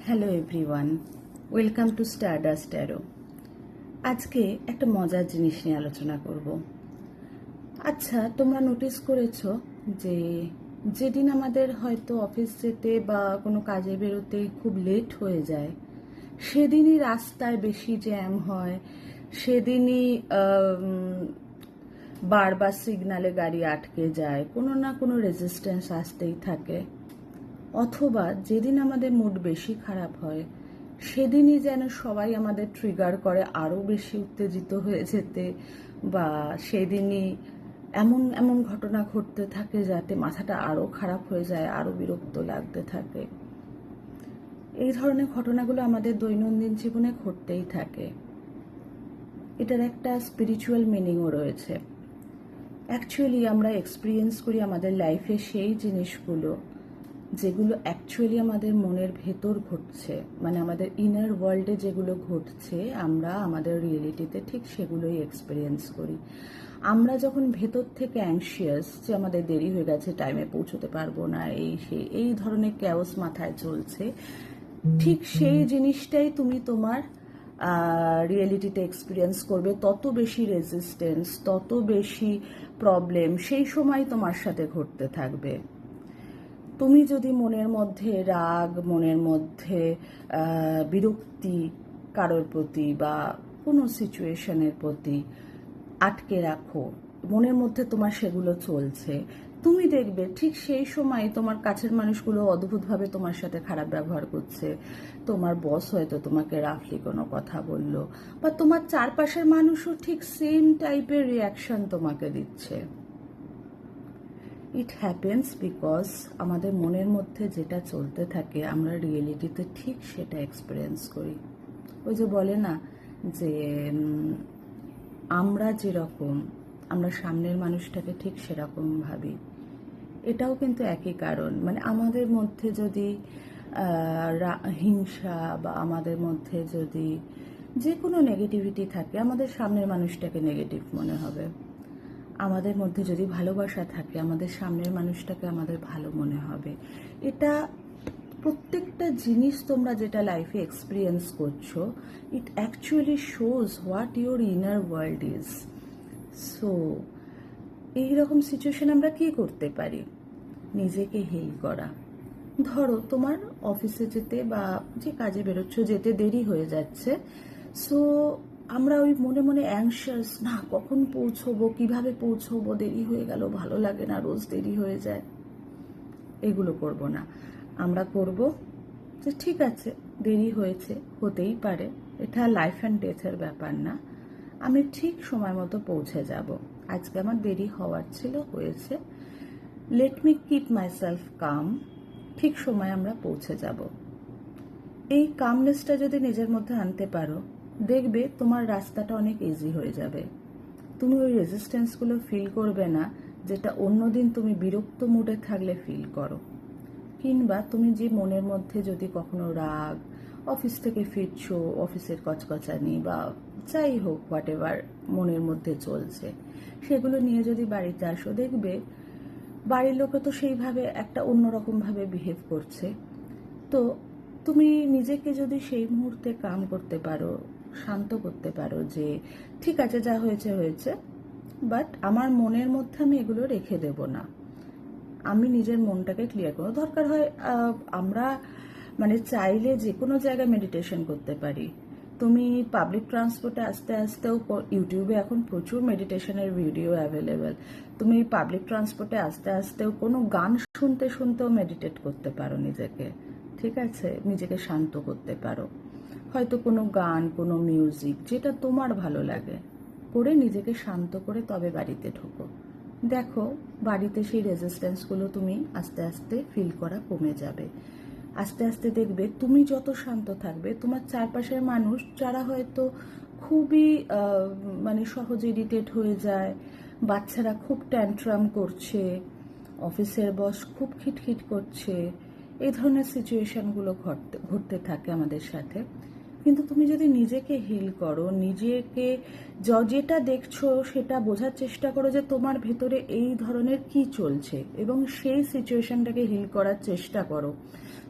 Hello everyone, welcome to Stardust arrow. আজকে একটা মজার জিনিস নিয়ে আলোচনা করব। আচ্ছা, তোমরা নোটিস করেছো যে যেদিন আমাদের হয়তো অফিস যেতে বা কোনো কাজে বেরোতে খুব লেট হয়ে যায়, সেদিনই রাস্তায় বেশি জ্যাম হয়, সেদিনই বারবার সিগনালে গাড়ি আটকে যায়, কোনো না কোনো রেজিস্ট্যান্স আসতেই থাকে। অথবা যেদিন আমাদের মুড বেশি খারাপ হয়, সেদিনই যেন সবাই আমাদের ট্রিগার করে আরও বেশি উত্তেজিত হয়ে যেতে, বা সেদিনই এমন এমন ঘটনা ঘটতে থাকে যাতে মাথাটা আরও খারাপ হয়ে যায়, আরও বিরক্ত লাগতে থাকে। এই ধরনের ঘটনাগুলো আমাদের দৈনন্দিন জীবনে ঘটতেই থাকে। এটার একটা স্পিরিচুয়াল মিনিংও রয়েছে। অ্যাকচুয়ালি আমরা এক্সপিরিয়েন্স করি আমাদের লাইফে সেই জিনিসগুলো যেগুলো অ্যাকচুয়ালি আমাদের মনের ভেতর ঘটছে, মানে আমাদের ইনার ওয়ার্ল্ডে যেগুলো ঘটছে, আমরা আমাদের রিয়েলিটিতে ঠিক সেগুলোই এক্সপিরিয়েন্স করি। আমরা যখন ভেতর থেকে অ্যাংশিয়াস যে আমাদের দেরি হয়ে গেছে, টাইমে পৌঁছতে পারবো না, এই ধরনের ক্যাওস মাথায় চলছে, ঠিক সেই জিনিসটাই তুমি তোমার রিয়েলিটিতে এক্সপিরিয়েন্স করবে। তত বেশি রেজিস্ট্যান্স, তত বেশি প্রবলেম সেই সময় তোমার সাথে ঘটতে থাকবে। তুমি যদি মনের মধ্যে রাগ, মনের মধ্যে বিরক্তি কারোর প্রতি বা কোনো সিচুয়েশনের প্রতি আটকে রাখো, মনের মধ্যে তোমার সেগুলো চলছে, তুমি দেখবে ঠিক সেই সময় তোমার কাছের মানুষগুলো অদ্ভুতভাবে তোমার সাথে খারাপ ব্যবহার করছে। তোমার বস হয়তো তোমাকে রাফলি কোনো কথা বললো, বা তোমার চারপাশের মানুষও ঠিক সেম টাইপের রিয়াকশন তোমাকে দিচ্ছে। ইট হ্যাপেন্স বিকজ আমাদের মনের মধ্যে যেটা চলতে থাকে আমরা রিয়েলিটিতে ঠিক সেটা এক্সপিরিয়েন্স করি। ওই যে বলে না যে আমরা যেরকম, আমরা সামনের মানুষটাকে ঠিক সেরকম ভাবি। এটাও কিন্তু একই কারণ। মানে আমাদের মধ্যে যদি হিংসা বা আমাদের মধ্যে যদি যে কোনো নেগেটিভিটি থাকে, আমাদের সামনের মানুষটাকে নেগেটিভ মনে হবে। আমাদের মধ্যে যদি ভালোবাসা থাকে, আমাদের সামনের মানুষটাকে আমাদের ভালো মনে হবে। এটা প্রত্যেকটা জিনিস তোমরা যেটা লাইফে এক্সপিরিয়েন্স করছো, it actually shows what your inner world is. So এইরকম সিচুয়েশন আমরা কি করতে পারি? নিজেকে হিল করা। ধরো তোমার অফিসে যেতে বা যে কাজে বেরোচ্ছ, যেতে দেরি হয়ে যাচ্ছে, সো আমরা ওই মনে মনে অ্যাংশাস, না কখন পৌঁছবো, কিভাবে পৌঁছবো, দেরি হয়ে গেল, ভালো লাগে না, রোজ দেরি হয়ে যায়। এগুলো করব না। আমরা করব যে ঠিক আছে, দেরি হয়েছে, হতেই পারে, এটা লাইফ অ্যান্ড ডেথের ব্যাপার না, আমি ঠিক সময় মতো পৌঁছে যাব। আজকে আমার দেরি হওয়ার ছিল, হয়েছে, let me keep myself calm, ঠিক সময় আমরা পৌঁছে যাব। এই কামনেসটা যদি নিজের মধ্যে আনতে পারো, দেখবে তোমার রাস্তাটা অনেক ইজি হয়ে যাবে। তুমি ওই রেজিস্ট্যান্সগুলো ফিল করবে না, যেটা অন্যদিন তুমি বিরক্ত মুডে থাকলে ফিল করো। কিংবা তুমি যে মনের মধ্যে যদি কখনো রাগ, অফিস থেকে ফিরছো, অফিসের কচকচানি বা যাই হোক হোয়াট এভার মনের মধ্যে চলছে, সেগুলো নিয়ে যদি বাড়িতে আসো, দেখবে বাড়ির লোকে তো সেইভাবে একটা অন্যরকমভাবে বিহেভ করছে। তো তুমি নিজেকে যদি সেই মুহূর্তে কাম করতে পারো, শান্ত করতে পারো যে ঠিক আছে, যা হয়েছে হয়েছে, বাট আমার মনের মধ্যে আমি এগুলো রেখে দেব না, আমি নিজের মনটাকে ক্লিয়ার করবো। দরকার হয় আমরা মানে চাইলে যে কোনো জায়গায় মেডিটেশন করতে পারি। তুমি পাবলিক ট্রান্সপোর্টে আস্তে আস্তেও, ইউটিউবে এখন প্রচুর মেডিটেশনের ভিডিও অ্যাভেলেবেল, তুমি পাবলিক ট্রান্সপোর্টে আস্তে আস্তেও কোনো গান শুনতে শুনতেও মেডিটেট করতে পারো নিজেকে। ঠিক আছে, নিজেকে শান্ত করতে পারো। হয়তো কোনো গান, কোনো মিউজিক যেটা তোমার ভালো লাগে, করে নিজেকে শান্ত করে তবে বাড়িতে ঢোকো। দেখো বাড়িতে সেই রেজিস্ট্যান্সগুলো তুমি আস্তে আস্তে ফিল করা কমে যাবে। আস্তে আস্তে দেখবে তুমি যত শান্ত থাকবে, তোমার চারপাশের মানুষ যারা হয়তো খুবই মানে সহজে ইরিটেট হয়ে যায়, বাচ্চারা খুব ট্যান্ট্রাম করছে, অফিসের বস খুব খিটখিট করছে, এই ধরনের সিচুয়েশনগুলো ঘটতে থাকে আমাদের সাথে, কিন্তু তুমি যদি নিজেকে হিল করো, নিজেকে যেটা দেখছো সেটা বোঝার চেষ্টা করো যে তোমার ভেতরে এই ধরনের কি চলছে, এবং সেই সিচুয়েশনটাকে হিল করার চেষ্টা করো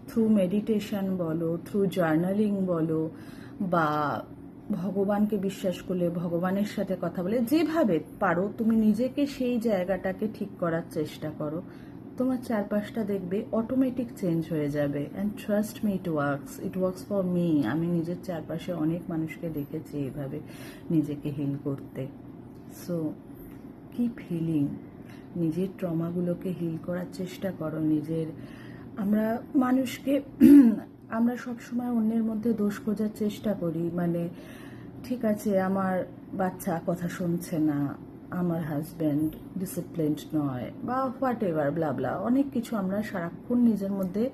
থ্রু মেডিটেশন বলো, থ্রু জার্নালিং বলো, বা ভগবানকে বিশ্বাস করলে ভগবানের সাথে কথা বলে, যেভাবে পারো তুমি নিজেকে সেই জায়গাটাকে ঠিক করার চেষ্টা করো। তোমার চারপাশটা দেখবে অটোমেটিক চেঞ্জ হয়ে যাবে। And trust me, it works for me. আমি নিজের চারপাশে অনেক মানুষকে দেখেছি এইভাবে নিজেকে হিল করতে। সো কিপ হিলিং, নিজের ট্রমাগুলোকে হিল করার চেষ্টা করো। আমরা মানুষকে আমরা সবসময় অন্যের মধ্যে দোষ খোঁজার চেষ্টা করি, মানে ঠিক আছে আমার বাচ্চা কথা শুনছে না, আমার হাজব্যান্ড ডিসিপ্লিনড নয়, বা হোয়াট এভার ব্লা অনেক কিছু আমরা সারাক্ষণ নিজের মধ্যে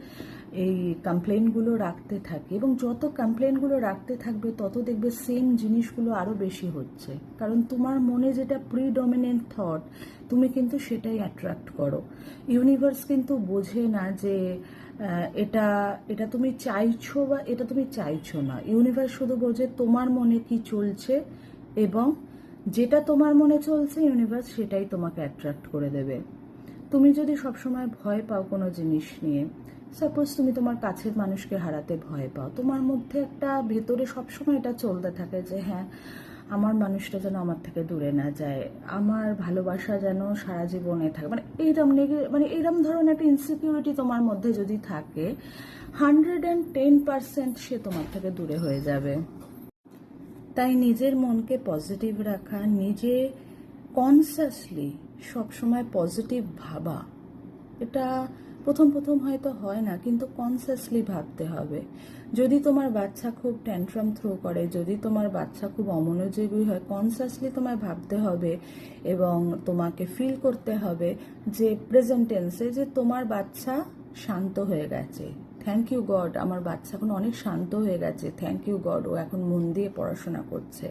এই কমপ্লেনগুলো রাখতে থাকি, এবং যত কমপ্লেনগুলো রাখতে থাকবে তত দেখবে সেম জিনিসগুলো আরও বেশি হচ্ছে। কারণ তোমার মনে যেটা প্রিডমিনেন্ট থট, তুমি কিন্তু সেটাই অ্যাট্রাক্ট করো। ইউনিভার্স কিন্তু বোঝে না যে এটা এটা তুমি চাইছো বা এটা তুমি চাইছো না। ইউনিভার্স শুধু বোঝে তোমার মনে কি চলছে, এবং যেটা তোমার মনে চলছে ইউনিভার্স সেটাই তোমাকে অ্যাট্রাক্ট করে দেবে। তুমি যদি সবসময় ভয় পাও কোনো জিনিস নিয়ে, সাপোজ তুমি তোমার কাছের মানুষকে হারাতে ভয় পাও, তোমার মধ্যে একটা ভেতরে সবসময় এটা চলতে থাকে যে হ্যাঁ আমার মানুষটা যেন আমার থেকে দূরে না যায়, আমার ভালোবাসা যেন সারা জীবনে থাকে, মানে এইরকম ধরনের একটা ইনসিকিউরিটি তোমার মধ্যে যদি থাকে, 110% সে তোমার থেকে দূরে হয়ে যাবে। তাই নিজের মনকে পজিটিভ রাখা, নিজে কনসাসলি সবসময় পজিটিভ ভাবা, এটা প্রথম প্রথম হয়তো হয় না, কিন্তু কনসাসলি ভাবতে হবে। যদি তোমার বাচ্চা খুব ট্যান্ট্রাম থ্রো করে, যদি তোমার বাচ্চা খুব অমনোযোগী হয়, কনসাসলি তোমায় ভাবতে হবে এবং তোমাকে ফিল করতে হবে যে প্রেজেন্ট টেন্সে যে তোমার বাচ্চা শান্ত হয়ে গেছে। থ্যাংক ইউ গড, আমার বাচ্চা এখন অনেক শান্ত হয়ে গেছে, থ্যাংক ইউ গড, ও এখন মন দিয়ে পড়াশোনা করছে।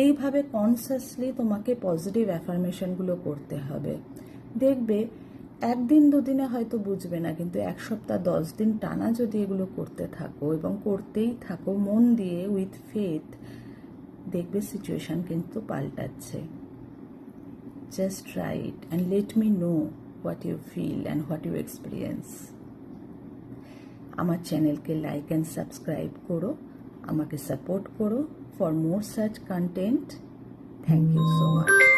এইভাবে কনসাসলি তোমাকে পজিটিভ অ্যাফার্মেশনগুলো করতে হবে। দেখবে একদিন দুদিনে হয়তো বুঝবে না, কিন্তু 1 সপ্তাহ 10 দিন টানা যদি এগুলো করতে থাকো এবং করতেই থাকো মন দিয়ে উইথ ফেথ, দেখবে সিচুয়েশন কিন্তু পাল্টাচ্ছে। Just write and let me know what you feel and what you experience. আমার চ্যানেলকে লাইক অ্যান্ড সাবস্ক্রাইব করো, আমাকে সাপোর্ট করো for more such content. Thank you so much.